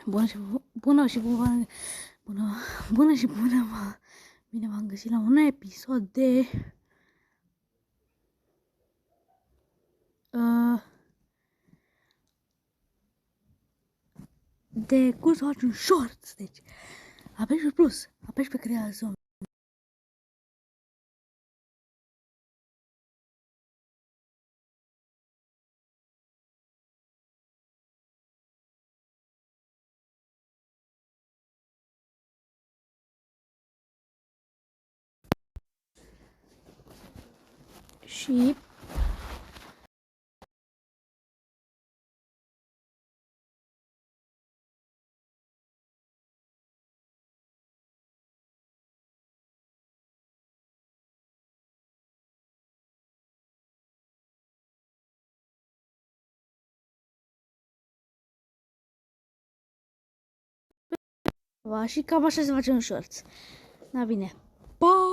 Bună și bună, mă. Bine v-am găsit la un episod de cum să faci un short. Deci, apeși pe plus, apeși pe creează. Și și cam așa se face un short. Da, bine. Pa!